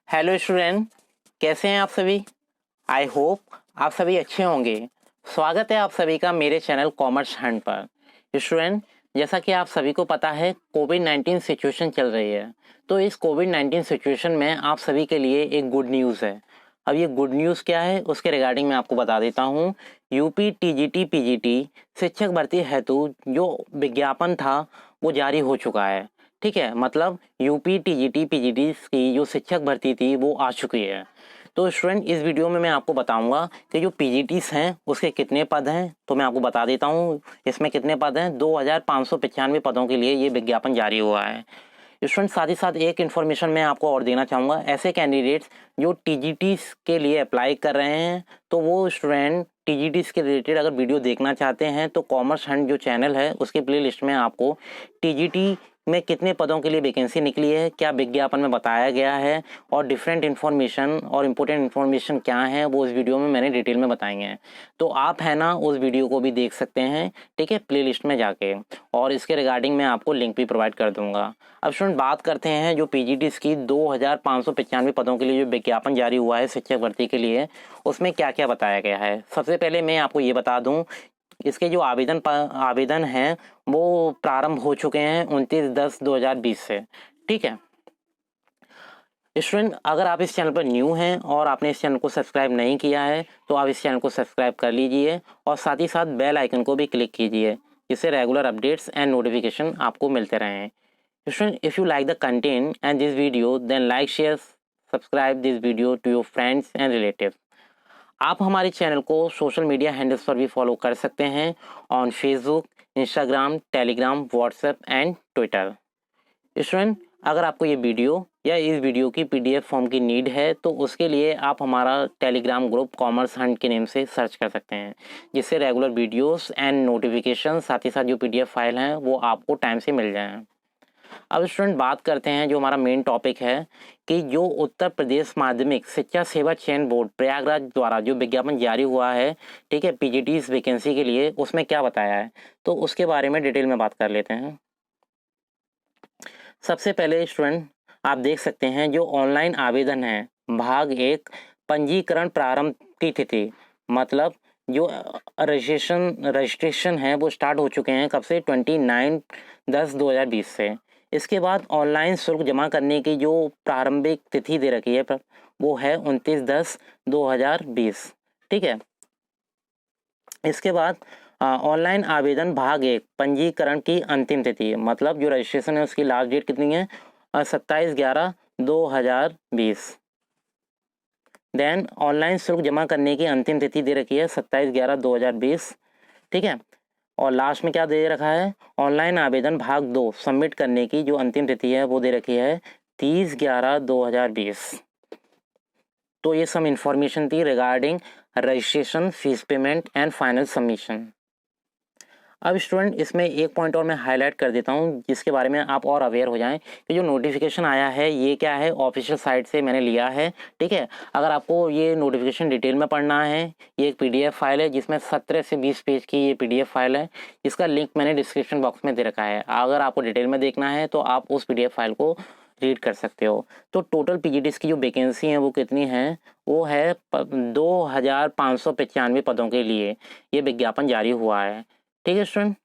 Hello student, कैसे हैं आप सभी। आई होप आप सभी अच्छे होंगे। स्वागत है आप सभी का मेरे चैनल कॉमर्स हंट पर। स्टूडेंट, जैसा कि आप सभी को पता है कोविड-19 सिचुएशन चल रही है, तो इस कोविड-19 सिचुएशन में आप सभी के लिए एक गुड न्यूज़ है। अब ये गुड न्यूज़ क्या है उसके रिगार्डिंग मैं आपको बता देता हूँ। यूपी टीजीटी पीजीटी शिक्षक भर्ती हेतु जो विज्ञापन था वो जारी हो चुका है। ठीक है, मतलब यूपी टीजीटी पीजीटी की जो शिक्षक भर्ती थी वो आ चुकी है। तो स्टूडेंट, इस वीडियो में मैं आपको बताऊंगा कि जो पीजीटीस हैं उसके कितने पद हैं। तो मैं आपको बता देता हूँ इसमें कितने पद हैं। 2595 पदों के लिए ये विज्ञापन जारी हुआ है। स्टूडेंट, साथ ही साथ एक इन्फॉर्मेशन मैं आपको और देना चाहूँगा। ऐसे कैंडिडेट्स जो टीजीटीस के लिए अप्लाई कर रहे हैं, तो वो स्टूडेंट टीजीटीस के रिलेटेड अगर वीडियो देखना चाहते हैं तो कॉमर्स हंट जो चैनल है उसके प्लेलिस्ट में आपको टीजीटी में कितने पदों के लिए वैकेंसी निकली है, क्या विज्ञापन में बताया गया है और डिफरेंट इन्फॉर्मेशन और इम्पोर्टेंट इन्फॉर्मेशन क्या है वो इस वीडियो में मैंने डिटेल में बताएंगे हैं। तो आप है ना उस वीडियो को भी देख सकते हैं, ठीक है, प्लेलिस्ट में जाके, और इसके रिगार्डिंग मैं आपको लिंक भी प्रोवाइड कर दूंगा। अब स्टूडेंट, बात करते हैं जो पीजीटीस की 2595 पदों के लिए जो विज्ञापन जारी हुआ है शिक्षक भर्ती के लिए, उसमें क्या क्या बताया गया है। सबसे पहले मैं आपको ये बता दूं, इसके जो आवेदन हैं वो प्रारंभ हो चुके हैं 29/10/2020 से। ठीक है स्टूडेंट, अगर आप इस चैनल पर न्यू हैं और आपने इस चैनल को सब्सक्राइब नहीं किया है तो आप इस चैनल को सब्सक्राइब कर लीजिए और साथ ही साथ बेल आइकन को भी क्लिक कीजिए, जिससे रेगुलर अपडेट्स एंड नोटिफिकेशन आपको मिलते रहें। Student, if you like the content and this video then like share subscribe this video to your friends and relative. आप हमारे चैनल को सोशल मीडिया हैंडल्स पर भी फॉलो कर सकते हैं on Facebook, Instagram, Telegram, WhatsApp and Twitter. Student, अगर आपको ये वीडियो या इस वीडियो की पीडीएफ फॉर्म की नीड है तो उसके लिए आप हमारा टेलीग्राम ग्रुप कॉमर्स हंट के नेम से सर्च कर सकते हैं, जिससे रेगुलर वीडियोस एंड नोटिफिकेशन साथ ही साथ जो पीडीएफ फाइल हैं वो आपको टाइम से मिल जाएं। अब स्टूडेंट, बात करते हैं जो हमारा मेन टॉपिक है कि जो उत्तर प्रदेश माध्यमिक शिक्षा सेवा चयन बोर्ड प्रयागराज द्वारा जो विज्ञापन जारी हुआ है, ठीक है, पीजीटी इस वैकेंसी के लिए, उसमें क्या बताया है तो उसके बारे में डिटेल में बात कर लेते हैं। सबसे पहले स्टूडेंट, आप देख सकते हैं जो ऑनलाइन आवेदन है भाग 1 पंजीकरण प्रारंभ की तिथि, मतलब जो रजिस्ट्रेशन है वो स्टार्ट हो चुके हैं कब से, 29/10/2020 से। इसके बाद ऑनलाइन शुल्क जमा करने की जो प्रारंभिक तिथि दे रखी है वो है 29/10/2020। ठीक है, इसके बाद ऑनलाइन आवेदन भाग 1 पंजीकरण की अंतिम तिथि, मतलब जो रजिस्ट्रेशन है उसकी लास्ट डेट कितनी है, 27/11/2020। देन ऑनलाइन शुल्क जमा करने की अंतिम तिथि दे रखी है 27/11/2020। ठीक है, और लास्ट में क्या दे रखा है, ऑनलाइन आवेदन भाग 2 सबमिट करने की जो अंतिम तिथि है वो दे रखी है 30/11/2020। तो ये सब इंफॉर्मेशन थी regarding registration, fees payment and final submission. अब स्टूडेंट, इसमें एक पॉइंट और मैं हाईलाइट कर देता हूँ जिसके बारे में आप और अवेयर हो जाएं कि जो नोटिफिकेशन आया है ये क्या है, ऑफिशियल साइट से मैंने लिया है। ठीक है, अगर आपको ये नोटिफिकेशन डिटेल में पढ़ना है, ये एक पीडीएफ फाइल है जिसमें 17 से 20 पेज की ये पीडीएफ फाइल है। इसका लिंक मैंने डिस्क्रिप्शन बॉक्स में दे रखा है। अगर आपको डिटेल में देखना है तो आप उस पीडीएफ फाइल को रीड कर सकते हो। तो टोटल पीजीटीज की जो वैकेंसी है वो कितनी है, वो है 2595 पदों के लिए ये विज्ञापन जारी हुआ है। ठीक है स्टूडेंट,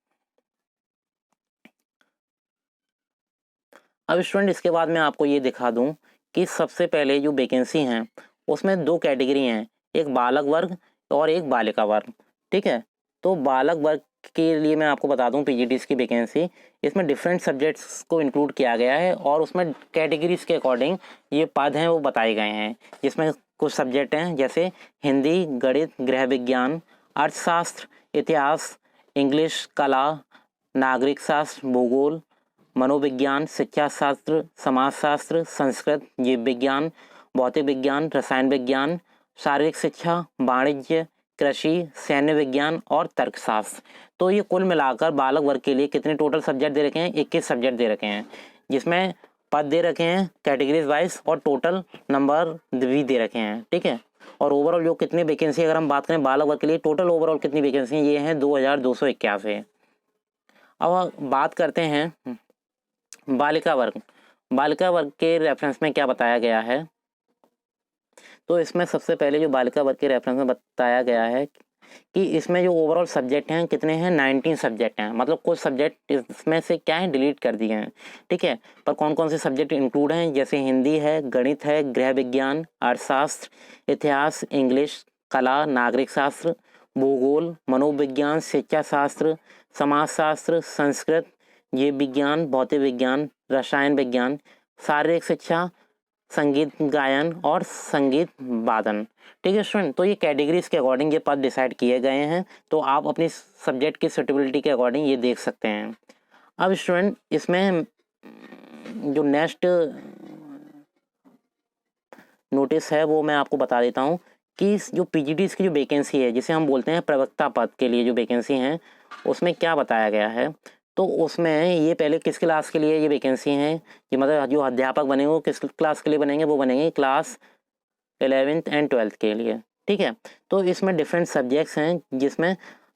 अब स्टूडेंट इसके बाद मैं आपको ये दिखा दूं कि सबसे पहले जो वैकेंसी हैं उसमें दो कैटेगरी हैं, एक बालक वर्ग और एक बालिका वर्ग। ठीक है, तो बालक वर्ग के लिए मैं आपको बता दूं पीजीटीज की वैकेंसी, इसमें डिफरेंट सब्जेक्ट्स को इंक्लूड किया गया है और उसमें कैटेगरीज के अकॉर्डिंग ये पद हैं वो बताए गए हैं, जिसमें कुछ सब्जेक्ट हैं जैसे हिंदी, गणित, गृह विज्ञान, अर्थशास्त्र, इतिहास, इंग्लिश, कला, नागरिक शास्त्र, भूगोल, मनोविज्ञान, शिक्षा शास्त्र, समाजशास्त्र, संस्कृत, जीव विज्ञान, भौतिक विज्ञान, रसायन विज्ञान, शारीरिक शिक्षा, वाणिज्य, कृषि, सैन्य विज्ञान और तर्कशास्त्र। तो ये कुल मिलाकर बालक वर्ग के लिए कितने टोटल सब्जेक्ट दे रखे हैं, 21 सब्जेक्ट दे रखे हैं, जिसमें पद दे रखे हैं कैटेगरीज वाइज और टोटल नंबर भी दे रखे हैं। ठीक है, और ओवरऑल जो कितनी वैकेंसी, अगर हम बात करें बालक वर्ग के लिए टोटल ओवरऑल कितनी वैकेंसी, ये हैं 2281। अब बात करते हैं बालिका वर्ग। बालिका वर्ग के रेफरेंस में क्या बताया गया है, तो इसमें सबसे पहले जो बालिका वर्ग के रेफरेंस में बताया गया है कि इसमें जो ओवरऑल सब्जेक्ट हैं कितने हैं, 19 सब्जेक्ट हैं। मतलब कुछ सब्जेक्ट इसमें से क्या है, डिलीट कर दिए हैं, ठीक है। पर कौन कौन से सब्जेक्ट इंक्लूड हैं, जैसे हिंदी है, गणित है, गृह विज्ञान, अर्थशास्त्र, इतिहास, इंग्लिश, कला, नागरिक शास्त्र, भूगोल, मनोविज्ञान, शिक्षा शास्त्र, समाजशास्त्र, संस्कृत, जीव विज्ञान, भौतिक विज्ञान, रसायन विज्ञान, शारीरिक शिक्षा, संगीत गायन और संगीत वादन, ठीक है स्टूडेंट। तो ये कैटेगरीज के अकॉर्डिंग ये पद डिसाइड किए गए हैं, तो आप अपनी सब्जेक्ट की सुटेबिलिटी के अकॉर्डिंग ये देख सकते हैं। अब स्टूडेंट इसमें जो नेक्स्ट नोटिस है वो मैं आपको बता देता हूँ कि जो पीजीटीज की जो वैकेंसी है, जिसे हम बोलते हैं प्रवक्ता पद के लिए जो वैकेंसी हैं, उसमें क्या बताया गया है। तो उसमें ये पहले किस क्लास के लिए ये वैकेंसी हैं, ये मतलब जो अध्यापक बनेंगे वो किस क्लास के लिए बनेंगे, वो बनेंगे क्लास 11th एंड 12th के लिए, ठीक है। तो इसमें डिफरेंट सब्जेक्ट्स हैं, जिसमें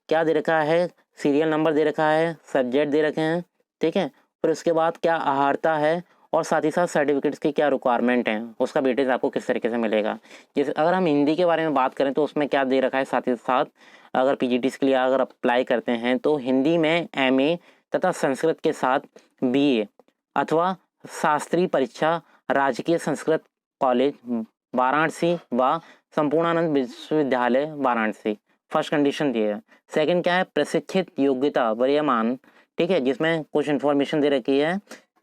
क्या दे रखा है, सीरियल नंबर दे रखा है, सब्जेक्ट दे रखे हैं, ठीक है। फिर उसके बाद क्या आहारता है और साथ ही साथ सर्टिफिकेट्स की क्या रिक्वायरमेंट है, उसका वेटेज आपको किस तरीके से मिलेगा। जैसे अगर हम हिंदी के बारे में बात करें तो उसमें क्या दे रखा है, साथ ही साथ अगर पीजीटीज के लिए अगर अप्लाई करते हैं तो हिंदी में एमए तथा संस्कृत के साथ बीए अथवा शास्त्रीय परीक्षा राजकीय संस्कृत कॉलेज वाराणसी व संपूर्णानंद विश्वविद्यालय वाराणसी, फर्स्ट कंडीशन दी है। सेकंड क्या है, प्रशिक्षित योग्यता वरीयमान, ठीक है, जिसमें कुछ इन्फॉर्मेशन दे रखी है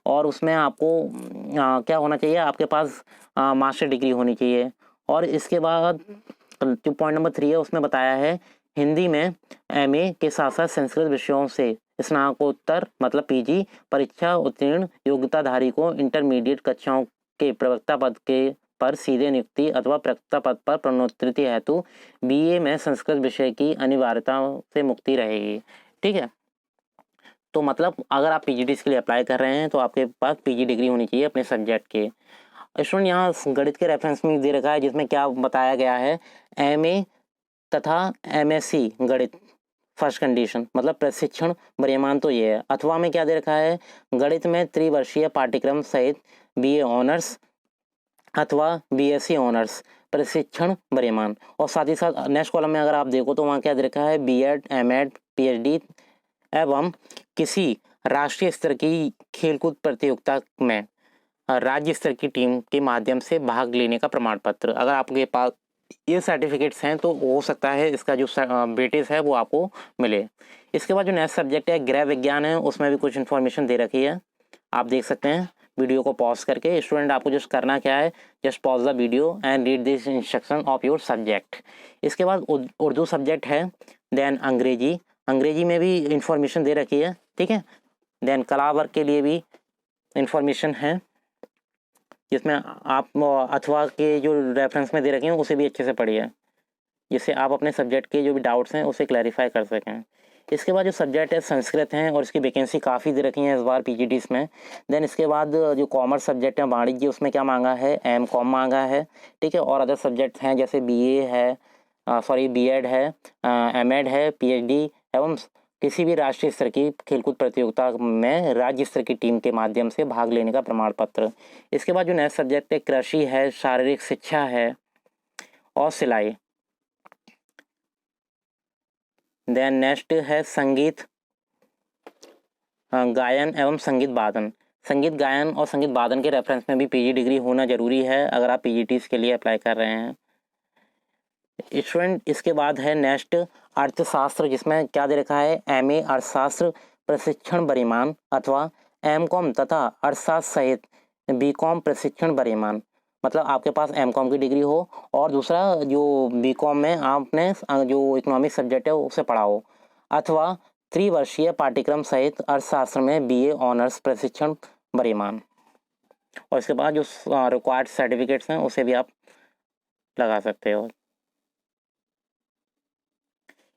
और उसमें आपको क्या होना चाहिए, आपके पास मास्टर डिग्री होनी चाहिए। और इसके बाद जो पॉइंट नंबर 3 है उसमें बताया है हिंदी में एमए के साथ साथ संस्कृत विषयों से स्नातकोत्तर मतलब पीजी परीक्षा उत्तीर्ण योग्यताधारी को इंटरमीडिएट कक्षाओं के प्रवक्ता पद के पर सीधे नियुक्ति अथवा प्रवक्ता पद पर प्रोन्नति हेतु बीए में संस्कृत विषय की अनिवार्यता से मुक्ति रहेगी, ठीक है। तो मतलब अगर आप पीजीटीज के लिए अप्लाई कर रहे हैं तो आपके पास पीजी डिग्री होनी चाहिए अपने सब्जेक्ट के। स्टूडेंट यहाँ गणित के रेफरेंस में दे रखा है, जिसमें क्या बताया गया है, एमए तथा एमएससी गणित फर्स्ट कंडीशन मतलब प्रशिक्षण वरीयमान, तो ये है। अथवा में क्या दे रखा है, गणित में त्रिवर्षीय पाठ्यक्रम सहित बीए ऑनर्स अथवा बीएससी ऑनर्स प्रशिक्षण वरीयमान। और साथ ही साथ नेक्स्ट कॉलम में अगर आप देखो तो वहाँ क्या दे रखा है, बीएड एमएड पीएचडी एवं किसी राष्ट्रीय स्तर की खेलकूद प्रतियोगिता में राज्य स्तर की टीम के माध्यम से भाग लेने का प्रमाण पत्र। अगर आपके पास ये सर्टिफिकेट्स हैं तो हो सकता है इसका जो वेटेज है वो आपको मिले। इसके बाद जो नेक्स्ट सब्जेक्ट है गृह विज्ञान है, उसमें भी कुछ इन्फॉर्मेशन दे रखी है, आप देख सकते हैं वीडियो को पॉज करके। स्टूडेंट आपको जस्ट करना क्या है, just pause the video and read this instruction of your subject. इसके बाद उर्दू सब्जेक्ट है, देन अंग्रेजी, अंग्रेजी में भी इंफॉर्मेशन दे रखी है, ठीक है। देन कला वर्ग के लिए भी इंफॉर्मेशन है, जिसमें आप अथवा के जो रेफरेंस में दे रखे हैं उसे भी अच्छे से पढ़िए, जिससे आप अपने सब्जेक्ट के जो भी डाउट्स हैं उसे क्लैरिफाई कर सकें। इसके बाद जो सब्जेक्ट है संस्कृत हैं और इसकी वैकेंसी काफ़ी दे रखी है इस बार पीजीटीज में। देन इसके बाद जो कॉमर्स सब्जेक्ट है वाणिज्य, उसमें क्या मांगा है, एम.कॉम मांगा है, ठीक है। और अदर सब्जेक्ट हैं जैसे बीए है, बीएड है, एमएड है, पीएचडी एवं किसी भी राष्ट्रीय स्तर की खेलकूद प्रतियोगिता में राज्य स्तर की टीम के माध्यम से भाग लेने का प्रमाण पत्र। इसके बाद जो नेक्स्ट सब्जेक्ट है कृषि है, शारीरिक शिक्षा है और सिलाई। देन नेक्स्ट है संगीत गायन एवं संगीत वादन। संगीत गायन और संगीत वादन के रेफरेंस में भी पीजी डिग्री होना जरूरी है अगर आप पीजीटीज के लिए अप्लाई कर रहे हैं स्टूडेंट। इसके बाद है नेक्स्ट अर्थशास्त्र, जिसमें क्या दे रखा है, एमए अर्थशास्त्र प्रशिक्षण वरीयमान अथवा एमकॉम तथा अर्थशास्त्र सहित बीकॉम प्रशिक्षण वरीयमान। मतलब आपके पास एमकॉम की डिग्री हो और दूसरा जो बीकॉम में आपने जो इकोनॉमिक सब्जेक्ट है उसे पढ़ा हो, अथवा त्रिवर्षीय पाठ्यक्रम सहित अर्थशास्त्र में बीए ऑनर्स प्रशिक्षण वरीयमान। और इसके बाद जो रिक्वायर्ड सर्टिफिकेट्स हैं उसे भी आप लगा सकते हो।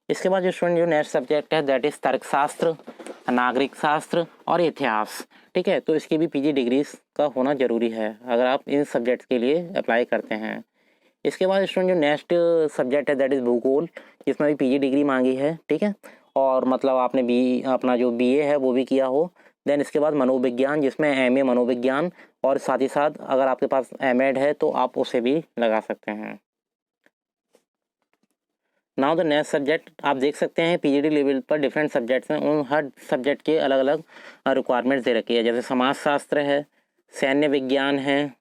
इसके बाद जो स्टूडेंट जो नेक्स्ट सब्जेक्ट है दैट इज तर्कशास्त्र, नागरिक शास्त्र और इतिहास, ठीक है। तो इसकी भी पीजी डिग्रीज का होना जरूरी है अगर आप इन सब्जेक्ट्स के लिए अप्लाई करते हैं। इसके बाद स्टूडेंट जो नेक्स्ट सब्जेक्ट है दैट इज भूगोल, जिसमें भी पीजी डिग्री मांगी है, ठीक है। और मतलब आपने अपना जो बीए है वो भी किया हो। देन इसके बाद मनोविज्ञान, जिसमें एमए मनोविज्ञान और साथ ही साथ अगर आपके पास एमएड है तो आप उसे भी लगा सकते हैं। नाउ द नेक्स्ट सब्जेक्ट, आप देख सकते हैं पीजीडी लेवल पर डिफरेंट सब्जेक्ट्स हैं, उन हर सब्जेक्ट के अलग अलग रिक्वायरमेंट्स दे रखी है। जैसे समाजशास्त्र है, सैन्य विज्ञान है,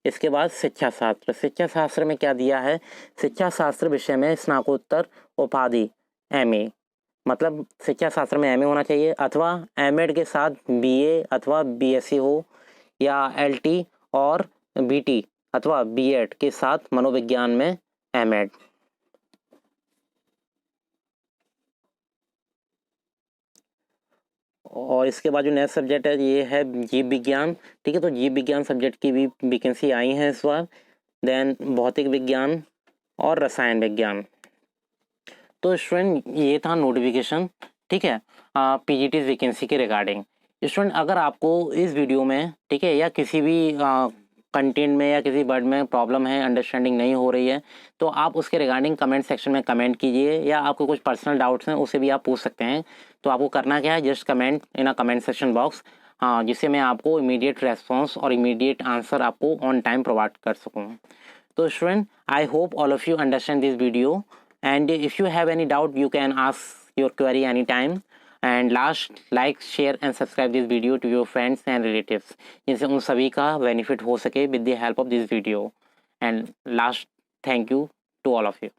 इसके बाद शिक्षा शास्त्र। शिक्षा शास्त्र में क्या दिया है, शिक्षा शास्त्र विषय में स्नातकोत्तर उपाधि एमए, मतलब शिक्षा शास्त्र में एमए होना चाहिए अथवा एमएड के साथ बीए अथवा बीएससी हो, या एलटी और बीटी अथवा बीएड के साथ मनोविज्ञान में एमएड। और इसके बाद जो नेक्स्ट सब्जेक्ट है ये है जीव विज्ञान। ठीक है, तो जीव विज्ञान सब्जेक्ट की भी वैकेंसी आई है इस बार। देन भौतिक विज्ञान और रसायन विज्ञान। तो स्टूडेंट ये था नोटिफिकेशन, ठीक है, पीजीटी वैकेंसी के रिगार्डिंग। स्टूडेंट अगर आपको इस वीडियो में, ठीक है, या किसी भी कंटेंट में या किसी वर्ड में प्रॉब्लम है, अंडरस्टैंडिंग नहीं हो रही है, तो आप उसके रिगार्डिंग कमेंट सेक्शन में कमेंट कीजिए, या आपको कुछ पर्सनल डाउट्स हैं उसे भी आप पूछ सकते हैं। तो आपको करना क्या है, just comment in a comment section box, हाँ, जिससे मैं आपको इमीडिएट रेस्पॉन्स और इमीडिएट आंसर आपको ऑन टाइम प्रोवाइड कर सकूँ। So student, I hope all of you understand this video, and if you have any doubt you can ask your query anytime. And last, like, share and subscribe this video to your friends and relatives, जिनसे उन सभी का benefit हो सके with the help of this video. And last, thank you to all of you.